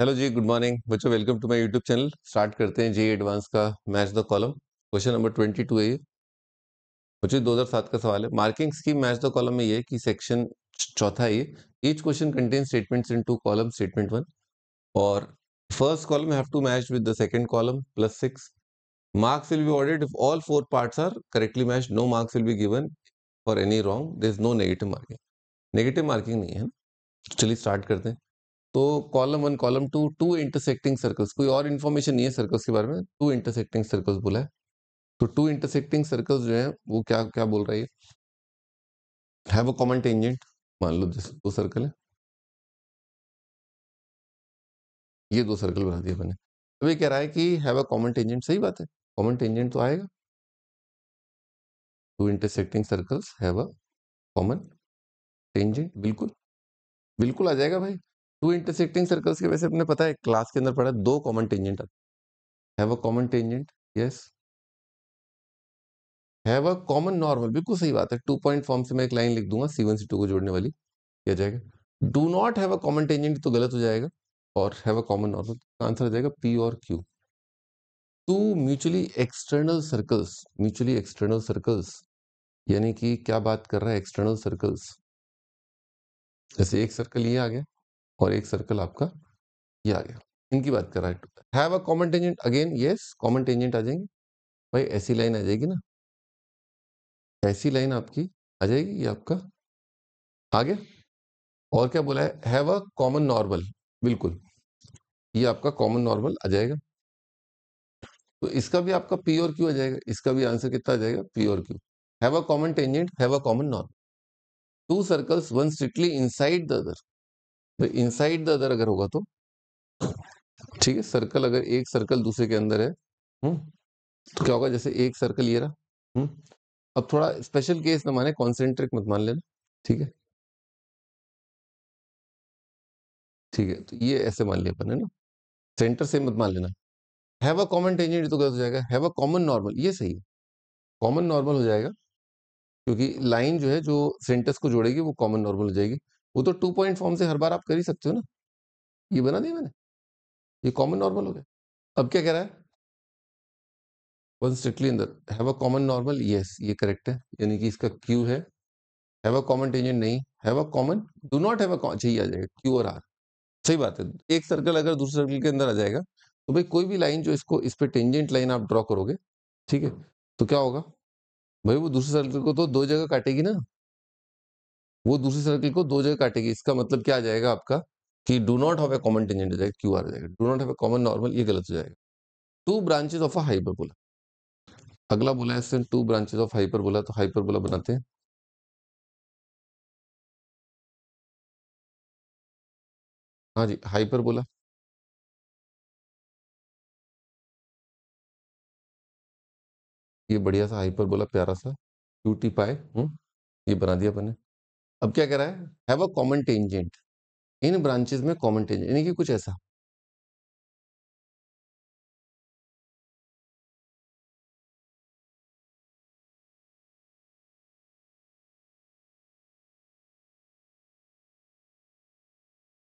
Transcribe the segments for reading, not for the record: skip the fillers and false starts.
Hello जी, good morning बच्चों। Welcome to my YouTube channel. Start करते हैं जे एडवांस का match the column. Question number 22 है ये बच्चों, 2007 का सवाल है। Marking scheme match the column में ये कि सेक्शन चौथा है ये। Each question contain statements in two column. Statement 1 और first column have to match with the second column +6। Marks will be awarded if all four parts are correctly matched. No marks will be given for any wrong. There is no negative marking. Negative marking नहीं है ना। चलिए start करते हैं। तो column 1 column 2 two intersecting circles, कोई और information नहीं है सर्कल्स के बारे में। टू इंटरसेक्टिंग सर्कल्स बोला है, तो टू इंटरसेक्टिंग सर्कल्स जो है वो क्या क्या बोल रही है, हैव अ कॉमन टेंजेंट। मान लो जैसे दो सर्कल है, ये दो सर्कल बना दिए मैंने। तो ये कह रहा है कि हैव अ कॉमन टेंजेंट। सही बात है, कॉमन टेंजेंट तो आएगा। Two intersecting circles have a common tangent, बिल्कुल बिल्कुल आ जाएगा भाई। टू इंटरसेक्टिंग सर्कल्स के वैसे अपने पता है क्लास के अंदर पढ़ा है, दो कॉमन टेंजेंट आते हैं। Have a common tangent, yes. Have a common normal, बिल्कुल सही बात है। 2 पॉइंट फॉर्म से मैं एक लाइन लिख दूंगा C1 C2 को जोड़ने वाली, क्या जाएगा। Do not have a common tangent तो गलत हो जाएगा, और have a common normal answer हो जाएगा P और Q। Two mutually external circles, mutually external circles यानी कि क्या बात कर रहा है एक्सटर्नल सर्कल्स। जैसे एक सर्कल ये आ गया और एक सर्कल आपका ये आ गया, इनकी बात कर रहा है। Have a common tangent, again yes common tangent आ जाएंगे भाई। ऐसी लाइन आ जाएगी ना, ऐसी लाइन आपकी आ जाएगी, ये आपका आ गया। और क्या बोला है, हैव अ कॉमन नॉर्मल, बिल्कुल ये आपका कॉमन नॉर्मल आ जाएगा। तो इसका भी आपका P और Q आ जाएगा। इसका भी आंसर कितना आ जाएगा, P और Q। Have a common tangent, have a common normal. To circles one strictly inside the other. तो इनसाइड द अदर अगर होगा तो ठीक है, सर्कल अगर एक सर्कल दूसरे के अंदर है, तो क्या होगा, जैसे एक सर्कल ये रहा। अब थोड़ा स्पेशल केस न माने, कॉन्सेंट्रिक मत मान लेना, ठीक है ठीक है। तो ये ऐसे मान लिया अपन है ना, सेंटर से मत मान लेना। हैव अ कॉमन टेंजेंट तो गलत हो जाएगा, हैव अ कॉमन नॉर्मल ये सही है। कॉमन नॉर्मल हो जाएगा, क्योंकि लाइन जो है जो सेंटर्स को जोड़ेगी वो कॉमन नॉर्मल हो जाएगी। वो तो 2 पॉइंट फॉर्म से हर बार आप कर ही सकते हो ना, ये बना दिया मैंने, ये कॉमन नॉर्मल हो गया। अब क्या कह रहा है, वन स्ट्रिक्टली अंदर have a common normal, yes ये करेक्ट है, यानी कि इसका क्यू है। हैव अ कॉमन टेंजेंट नहीं, have a common, do not have अ चाहिए आ जाएगा क्यू और आर। सही बात है। एक सर्कल अगर दूसरे सर्कल के अंदर आ जाएगा तो भाई कोई भी लाइन जो इसको इस पे टेंजेंट लाइन आप ड्रॉ करोगे, ठीक है, तो क्या होगा भाई, वो दूसरे सर्कल को तो दो जगह काटेगी ना, वो दूसरे सर्कल को दो जगह काटेगी। इसका मतलब क्या आ जाएगा आपका, कि do not have a common tangent आ जाएगा, क्यू आर आ जाएगा। Do not have a common normal ये गलत हो जाएगा। Two branches of a hyperbola, अगला बोला है इसने टू ब्रांचेस ऑफ हाइपरबोला, तो हाइपरबोला बनाते हैं। हाँ जी, हाइपरबोला, ये बढ़िया सा हाइपरबोला, प्यारा सा क्यूटी पाए, ये बना दिया अपन ने। अब क्या कह रहा है, have a common tangent, in branches में कॉमन टेंजेंट यानी कि कुछ ऐसा।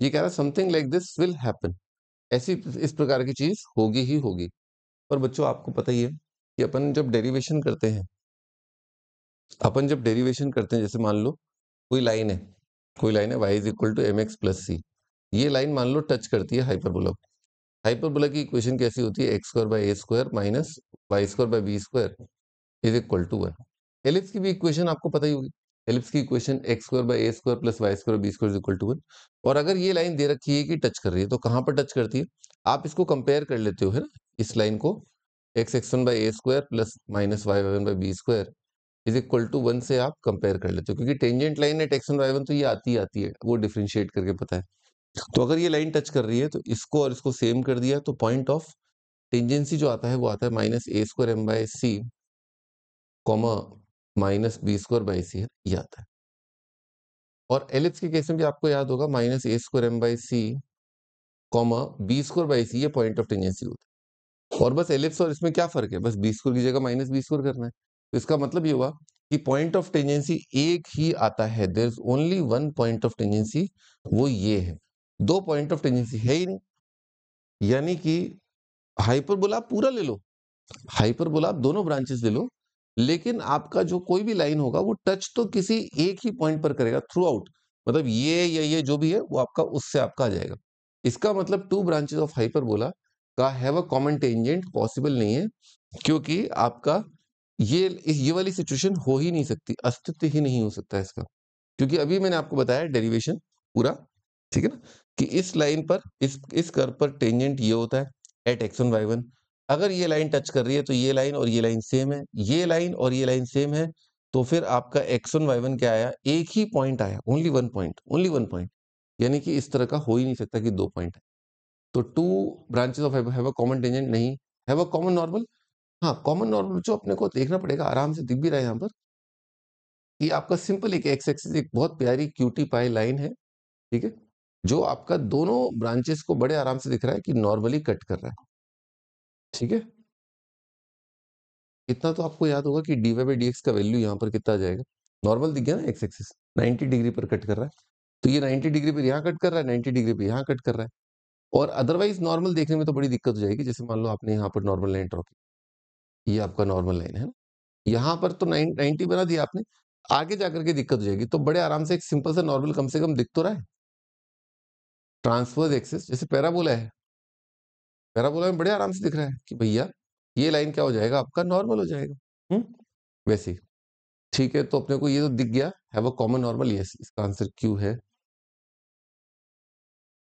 ये कह रहा है something like this will happen, ऐसी इस प्रकार की चीज होगी ही होगी। पर बच्चों आपको पता ही है कि अपन जब डेरिवेशन करते हैं, अपन जब डेरिवेशन करते हैं, जैसे मान लो कोई लाइन है, कोई लाइन है y is equal to mx+c, ये लाइन मान लो टच करती है हाइपरबोला। हाइपरबोला की इक्वेशन कैसी होती है, x² minus y²/b² is equal to 1। Ellipse की भी इक्वेशन आपको पता ही होगी। एलिप्स की equation x² plus y²b² is equal to 1। और अगर ये लाइन दे रखी है कि टच कर रही है, तो कहां पर टच करती है, आप इसको कंपेयर कर लेते हो है ना, इस लाइन को x(x1/a² plus minus y(y1/b²) is equal to 1 से आप कंपेयर कर लेते हो, क्योंकि टेंजेंट लाइन एट x1y1 तो ये आती है, वो डिफरेंशिएट करके पता है। तो अगर ये लाइन टच कर रही है तो इसको और इसको सेम कर दिया, तो पॉइंट ऑफ टेंजेंसी जो आता है वो आता है -a² m/c, comma -b² c, ये आता है। और एलिप्स के केस में भी आपको याद होगा -a² m/c, comma b² c, ये पॉइंट ऑफ टेंजेंसी होता है। और बस एलिप्स और इसमें क्या फर्क है, बस b² की जगह -b² करना है। तो इसका मतलब ये हुआ कि पॉइंट ऑफ टेंजेंसी एक ही आता है, there is only one point of tangency, वो ये है। दो पॉइंट ऑफ टेंजेंसी है ही नहीं, यानी कि हाइपरबोला आप पूरा ले लो, हाइपरबोला आप दोनों ब्रांचेस ले लो, लेकिन आपका जो कोई भी लाइन होगा वो टच तो किसी एक ही पॉइंट पर करेगा थ्रू आउट, मतलब ये या ये जो भी है वो आपका उससे आपका आ जाएगा। इसका मतलब टू ब्रांचेस ऑफ हाइपरबोला का have a common tangent possible नहीं है, क्योंकि आपका ये वाली सिचुएशन हो ही नहीं सकती, अस्तित्व ही नहीं हो सकता इसका, क्योंकि अभी मैंने आपको बताया डेरिवेशन पूरा, ठीक है ना, कि इस लाइन पर इस कर्व पर टेंजेंट ये होता है एट x1 y1। अगर ये लाइन टच कर रही है तो ये लाइन और ये लाइन सेम है, ये लाइन और ये लाइन सेम है, तो फिर आपका x1 y1 क्या आया, एक ही पॉइंट आया, only one point, only one point. यानी कि इस तरह का हो ही नहीं सकता कि दो पॉइंट है। तो to branches of have a common tangent नहीं, हैव अ कॉमन नॉर्मल। हाँ, कॉमन नॉर्मल जो अपने को देखना पड़ेगा, आराम से दिख भी रहा है यहाँ पर कि आपका सिंपल एक एक्स एक्सिस एक बहुत प्यारी क्यूटी पाई लाइन है, ठीक है, जो आपका दोनों ब्रांचेस को बड़े आराम से दिख रहा है कि नॉर्मली कट कर रहा है, ठीक है। इतना तो आपको याद होगा कि dy बाई dx का वैल्यू यहाँ पर कितना आ जाएगा, नॉर्मल दिख गया ना, एक्स एक्सिस 90 डिग्री पर कट कर रहा है, तो ये 90 डिग्री पर यहाँ कट कर रहा है, 90 डिग्री पर यहाँ कट कर रहा है। और अदरवाइज नॉर्मल देखने में तो बड़ी दिक्कत हो जाएगी, जैसे मान लो आपने यहाँ पर नॉर्मल लाइन ड्रॉ की, ये आपका नॉर्मल लाइन है ना, यहाँ पर तो 90 बना दिया आपने, आगे जाकर के दिक्कत हो जाएगी। तो बड़े आराम से एक सिंपल सा नॉर्मल कम से कम दिख तो रहा है, ट्रांसवर्स एक्सिस जैसे पैराबोला है, पैराबोला में बड़े आराम से दिख रहा है कि भैया ये लाइन क्या हो जाएगा, आपका नॉर्मल हो जाएगा। वैसे ही, ठीक है, तो अपने को ये तो दिख गया, have a common normal, yes, इसका आंसर क्यू है,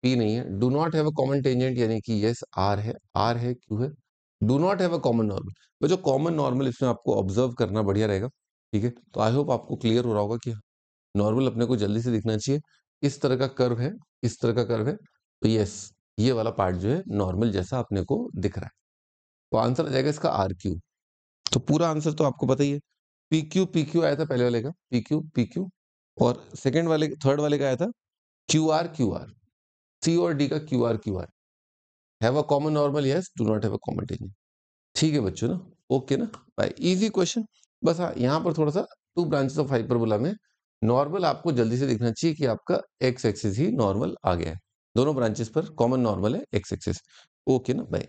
पी नहीं है। Do not have a common tangent, यानी कि यस आर है, आर है, क्यू है। Do not have a common normal, वो जो कॉमन नॉर्मल इसमें आपको ऑब्जर्व करना बढ़िया रहेगा, ठीक है। तो आई होप आपको क्लियर हो रहा होगा कि नॉर्मल अपने को जल्दी से दिखना चाहिए, इस तरह का कर्व है, इस तरह का कर्व है, तो यस ये वाला पार्ट जो है नॉर्मल जैसा अपने को दिख रहा है, तो आंसर आ जाएगा इसका आर क्यू। तो पूरा आंसर तो आपको पता ही है, पी क्यू आया था पहले वाले का, पी क्यू, और सेकंड वाले थर्ड वाले का आया था क्यू आर, सी और डी का Q R, have a common normal, yes, do not have a common tangent. ठीक है बच्चों ना, ओके ना, बाय, इजी क्वेश्चन। बस हाँ, यहाँ पर थोड़ा सा टू ब्रांचेस ऑफ हाइपरबोला में नॉर्मल आपको जल्दी से दिखना चाहिए कि आपका एक्स एक्सिस ही नॉर्मल आ गया है, दोनों ब्रांचेस पर कॉमन नॉर्मल है एक्स एक्सिस। ओके ना, बाय।